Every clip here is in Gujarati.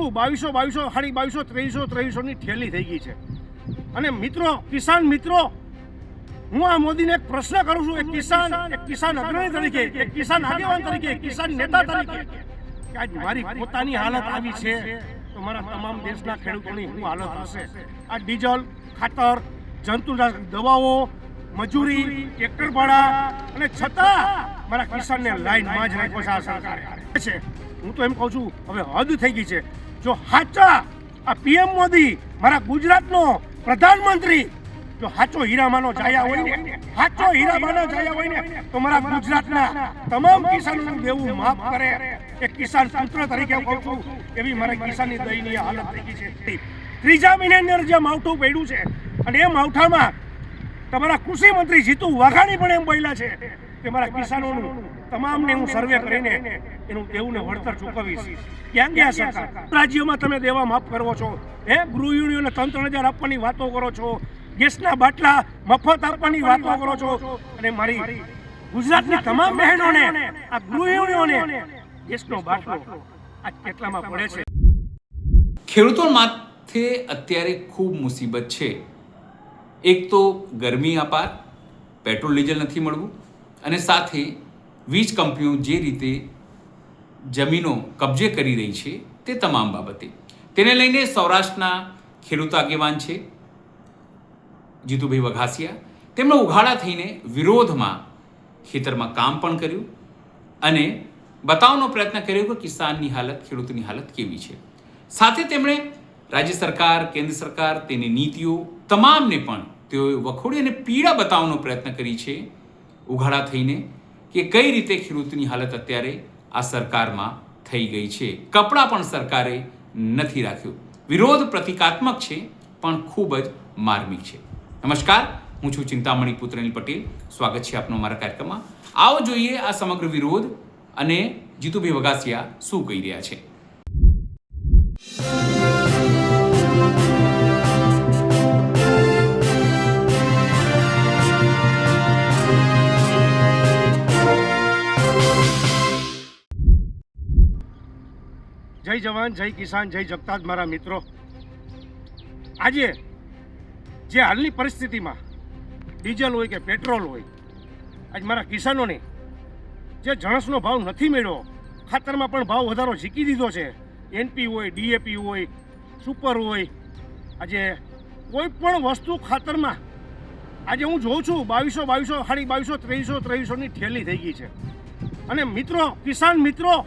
છું 2200 2300 ઠેલી થઈ ગઈ છે. અને મિત્રો, કિસાન મિત્રો, હું આ મોદીને એક પ્રશ્ન કરું છું, એક કિસાન અગ્રણી તરીકે, એક કિસાન આગેવાન તરીકે, એક કિસાન નેતા તરીકે, કે આજ મારી પોતાની હાલત આવી છે તો મારા તમામ દેશના ખેડૂતોની શું હાલત હશે? આ ડીઝલ, ખાતર, જંતુનાશક દવાઓ, મજૂરી, ટ્રેક્ટર ભાડા, અને છતાં મારા કિસાનને લાઈનમાં જ રાખ્યો છે આ સરકારે. હું તો એમ કહું છું, હવે હદ થઈ ગઈ છે. જો સાચા આ પીએમ મોદી, મારા ગુજરાતનો પ્રધાનમંત્રી, જો સાચો હીરામાનો જાયા હોય ને, તો મારા ગુજરાતના તમામ કિસાનોનું દેવું માફ કરે. એક કિસાન પુત્ર તરીકે કહું છું, એવી મારા કિસાનની દયનીય હાલત થઈ ગઈ છે. ત્રીજા મહિનાની અંદર જે માવઠું પડ્યું છે, અને એ માવઠામાં તમારા કૃષિ મંત્રી જીતુ વાઘાણી પણ એમ બોલ્યા છે કે મારા કિસાનોનું તમામને હું સર્વે કરીને એનું દેવુંને વળતર ચૂકવીશ. ક્યાં ગયા સરકાર? રાજ્યોમાં તમે દેવા માફ કરો છો, ગૃહ યુનિયનને 3,000 આપવાની વાતો કરો છો, ગેસના બાટલા મફત આપવાની વાતો કરો છો, અને મારી ગુજરાતની તમામ બહેનોને, આ ગૃહ યુનિયનોને ગેસનો બાટલો આ કેટલામાં પડે છે? ખેડૂતો માથે અત્યારે ખૂબ મુસીબત છે. એક તો ગરમી અપાર, પેટ્રોલ ડીઝલ નથી મળવું, અને સાથે વીજ કંપનીઓ જે રીતે જમીનો કબજે કરી રહી છે તે તમામ બાબતે તેને લઈને સૌરાષ્ટ્રના ખેડૂત આગેવાન છે જીતુભાઈ વઘાસિયા, તેમણે ઉઘાડા થઈને વિરોધમાં ખેતરમાં કામ પણ કર્યું અને બતાવવાનો પ્રયત્ન કર્યો કે કિસાનની હાલત, ખેડૂતની હાલત કેવી છે. સાથે તેમણે રાજ્ય સરકાર, કેન્દ્ર સરકાર, તેની નીતિઓ તમામને પણ તેઓએ વખોડી અને પીડા બતાવવાનો પ્રયત્ન કરી છે ઉઘાડા થઈને, કે કઈ રીતે ખેડૂતની હાલત અત્યારે આ સરકારમાં થઈ ગઈ છે. કપડાં પણ સરકારે નથી રાખ્યું. વિરોધ પ્રતિકાત્મક છે પણ ખૂબ જ માર્મિક છે. નમસ્કાર, હું છું ચિંતામણી પુત્ર અનિલ પટેલ. સ્વાગત છે આપનું અમારા કાર્યક્રમમાં. આવો જોઈએ આ સમગ્ર વિરોધ અને જીતુભાઈ વઘાસિયા શું કહી રહ્યા છે. જય જવાન, જય કિસાન, જય જગતાજ મારા મિત્રો. આજે જે હાલની પરિસ્થિતિમાં ડીઝલ હોય કે પેટ્રોલ હોય, આજ મારા કિસાનોને જે જણસનો ભાવ નથી મળ્યો, ખાતરમાં પણ ભાવ વધારો ઝીકી દીધો છે. એનપી હોય, ડીએપી હોય, સુપર હોય, આજે કોઈ પણ વસ્તુ ખાતરમાં આજે હું જોઉં છું 2200 2300 ઠેલી થઈ ગઈ છે. અને મિત્રો, કિસાન મિત્રો,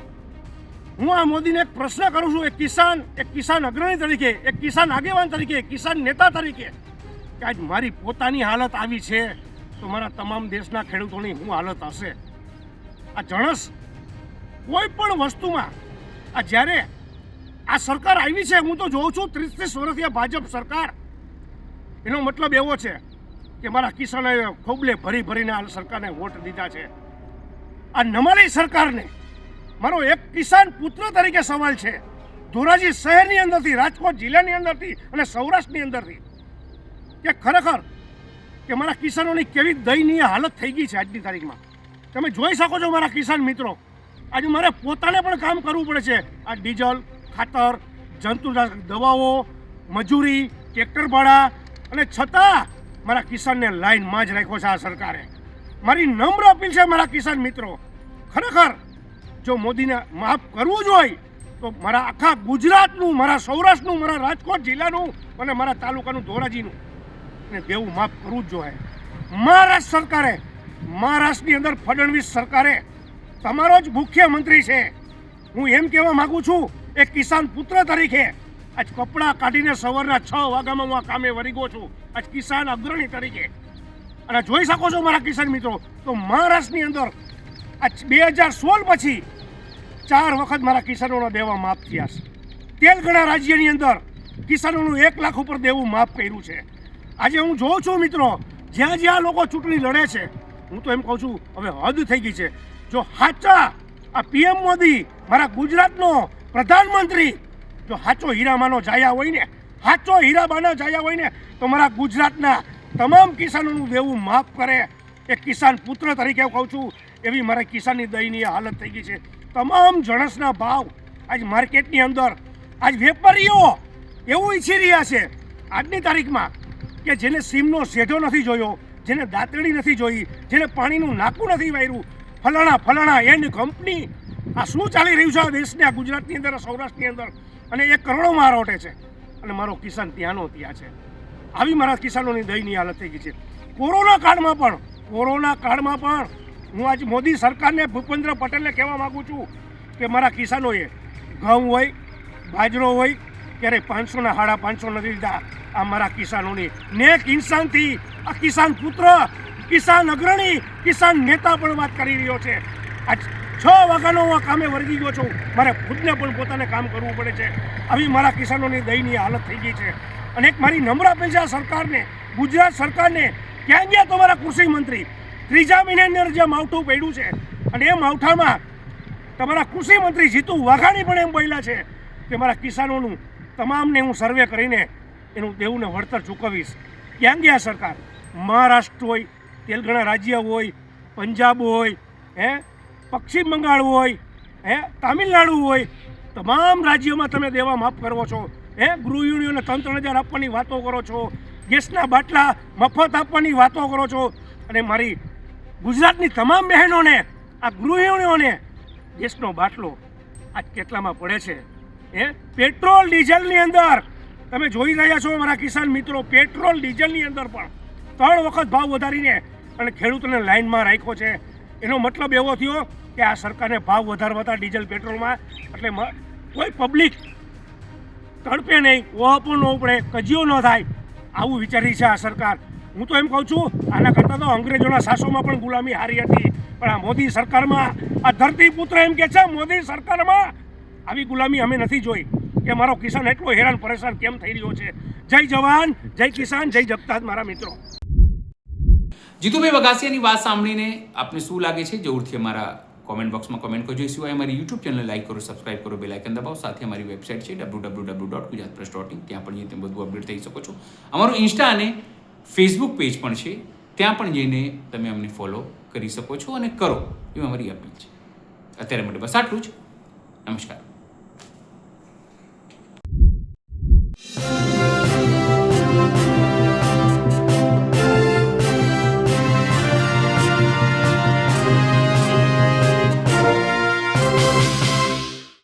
હું આ મોદીને એક પ્રશ્ન કરું છું, એક કિસાન અગ્રણી તરીકે, એક કિસાન આગેવાન તરીકે, એક કિસાન નેતા તરીકે, કે આજ મારી પોતાની હાલત આવી છે તો મારા તમામ દેશના ખેડૂતોની શું હાલત હશે? આ જણસ કોઈ પણ વસ્તુમાં, આ જ્યારે આ સરકાર આવી છે, હું તો જોઉં છું 30 વર્ષથી આ ભાજપ સરકાર, એનો મતલબ એવો છે કે મારા કિસાનોએ ખોબલે ભરીને આ સરકારને વોટ દીધા છે. આ નમાલી સરકારને મારો એક કિસાન પુત્ર તરીકે સવાલ છે, ધોરાજી શહેરની અંદરથી, રાજકોટ જિલ્લાની અંદરથી અને સૌરાષ્ટ્રની અંદરથી, કે ખરેખર કે મારા કિસાનોની કેવી દયનીય હાલત થઈ ગઈ છે આજની તારીખમાં. તમે જોઈ શકો છો મારા કિસાન મિત્રો, આજે મારે પોતાને પણ કામ કરવું પડે છે. આ ડીઝલ, ખાતર, જંતુનાશક દવાઓ, મજૂરી, ટ્રેક્ટર ભાડા, અને છતાં મારા કિસાનને લાઈનમાં જ રાખ્યો છે આ સરકારે. મારી નમ્ર અપીલ છે મારા કિસાન મિત્રો, ખરેખર જો મોદીને માફ કરવું જ હોય તો મારા આખા ગુજરાતનું, મારા સૌરાષ્ટ્રનું, મારા રાજકોટ જિલ્લાનું અને મારા તાલુકાનું ધોરાજીનું અને દેવું માફ કરવું જ જોઈએ. મહારાષ્ટ્ર સરકારે, મહારાષ્ટ્રની અંદર ફડણવીસ સરકારે તમારો જ મુખ્યમંત્રી છે. હું એમ કહેવા માગું છું એક કિસાન પુત્ર તરીકે, આજ કપડાં કાઢીને સવારના 6 વાગ્યામાં હું આ કામે વળગો છું, આજ કિસાન અગ્રણી તરીકે. અને જોઈ શકો છો મારા કિસાન મિત્રો, તો મહારાષ્ટ્રની અંદર આ 2016 પછી 4 વખત મારા કિસાનોના દેવા માફ થયા છે. તેલંગાણા રાજ્યની અંદર કિસાનોનું 1 લાખ ઉપર દેવું માફ કર્યું છે. આજે હું જોઉં છું મિત્રો, જ્યાં લોકો ચૂંટણી લડે છે, હું તો એમ કહું છું હવે હદ થઈ ગઈ છે. જો સાચા આ પીએમ મોદી, મારા ગુજરાતનો પ્રધાનમંત્રી, જો સાચો હીરામાનો જાયા હોય ને, તો મારા ગુજરાતના તમામ કિસાનોનું દેવું માફ કરે. એક કિસાન પુત્ર તરીકે કહું છું, એવી મારા કિસાનની દયનીય હાલત થઈ ગઈ છે. તમામ જણસના ભાવ આજ માર્કેટની અંદર આજ વેપારીઓ એવું ઈચ્છી રહ્યા છે આજની તારીખમાં કે જેને સીમનો શેઢો નથી જોયો, જેને દાંતરડી નથી જોઈ, જેને પાણીનું નાકું નથી વાર્યું, ફલાણા એન્ડ કંપની, આ શું ચાલી રહ્યું છે આ દેશને, આ ગુજરાતની અંદર, સૌરાષ્ટ્રની અંદર, અને એ કરોડોમાં રોટે છે અને મારો કિસાન ત્યાંનો ત્યાં છે. આવી મારા કિસાનોની દયનીય હાલત થઈ ગઈ છે. કોરોના કાળમાં પણ હું આજ મોદી સરકારને, ભૂપેન્દ્ર પટેલને કહેવા માંગુ છું કે મારા કિસાનોએ ઘઉં હોય, બાજરો હોય, ક્યારે 500ના 550 નથી લીધા. આ મારા કિસાનોની નેક ઇન્સાનથી આ કિસાન પુત્ર, કિસાન અગ્રણી, કિસાન નેતા પણ વાત કરી રહ્યો છે. આજ 6 વાગ્યાનો હું કામે વર્ગી ગયો છું, મારે ખુદને પણ પોતાને કામ કરવું પડે છે. આવી મારા કિસાનોની દયનીય હાલત થઈ ગઈ છે. અને એક મારી નમ્ર અપીલ છે આ સરકારને, ગુજરાત સરકારને, ક્યાં ગયા તમારા કૃષિ મંત્રી? 3જા મહિનાની અંદર જે માવઠું પડ્યું છે અને એ માવઠામાં તમારા કૃષિ મંત્રી જીતુ વાઘાણી પણ એમ બોલ્યા છે કે મારા કિસાનોનું તમામને હું સર્વે કરીને એનું દેવુંને વળતર ચૂકવીશ. ક્યાં ગયા સરકાર? મહારાષ્ટ્ર હોય, તેલંગાણા રાજ્ય હોય, પંજાબ હોય, પશ્ચિમ બંગાળ હોય, તામિલનાડુ હોય, તમામ રાજ્યોમાં તમે દેવા માફ કરો છો. ગૃહ યુનિયનને 3,000 આપવાની વાતો કરો છો, ગેસના બાટલા મફત આપવાની વાતો કરો છો. અને મારી ગુજરાતની તમામ બહેનોને, આ ગૃહિણીઓને ગેસનો બાટલો આજ કેટલામાં પડે છે? પેટ્રોલ ડીઝલની અંદર તમે જોઈ રહ્યા છો મારા કિસાન મિત્રો, પેટ્રોલ ડીઝલની અંદર પણ 3 વખત ભાવ વધારીને અને ખેડૂતોને લાઇનમાં રાખ્યો છે. એનો મતલબ એવો થયો કે આ સરકારને ભાવ વધારવા ડીઝલ પેટ્રોલમાં, એટલે કોઈ પબ્લિક તડપે નહીં, ઓહ પણ ન ઉપડે, કજિયો ન થાય, આવું વિચારી છે આ સરકાર. હું તો એમ કહું છું, આના કરતાં તો અંગ્રેજોના શાસનમાં પણ ગુલામી હારી હતી, પણ આ મોદી સરકારમાં, આ ધરતીપુત્ર એમ કે છે મોદી સરકારમાં આવી ગુલામી અમે નથી જોઈ. કે મારો કિસાન એટલો હેરાન પરેશાન કેમ થઈ રહ્યો છે. જય જવાન, જય કિસાન, જય જગતાજ મારા મિત્રો. જીતુભાઈ વઘાસિયાની વાત સાંભળીને આપને શું લાગે છે? જરૂરથી અમારા કોમેન્ટ બોક્સમાં કોમેન્ટ કરજો. એ સિવાય અમારી યુટ્યુબ ચેનલ લાઈક કરો, સબસ્ક્રાઇબ કરો, બેલ આઇકન દબાવો. સાથે અમારી વેબસાઇટ છે www.gujaratpress.in, ત્યાં પણ તમે બધું અપડેટ થઈ શકો છો. અમારું ઇન્સ્ટા અને ફેસબુક પેજ પણ છે, ત્યાં પણ જઈને તમે અમને ફોલો કરી શકો છો અને કરો, એવી અમારી અપીલ છે. અત્યારે માટે બસ આટલું જ. નમસ્કાર.